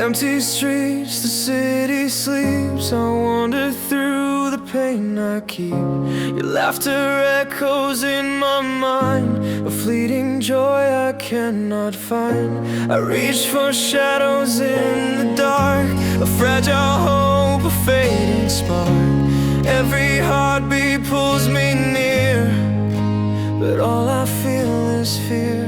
Empty streets, the city sleeps. I wander through the pain I keep. Your laughter echoes in my mind, a fleeting joy I cannot find. I reach for shadows in the dark, a fragile hope, a fading spark. Every heartbeat pulls me near, but all I feel is fear.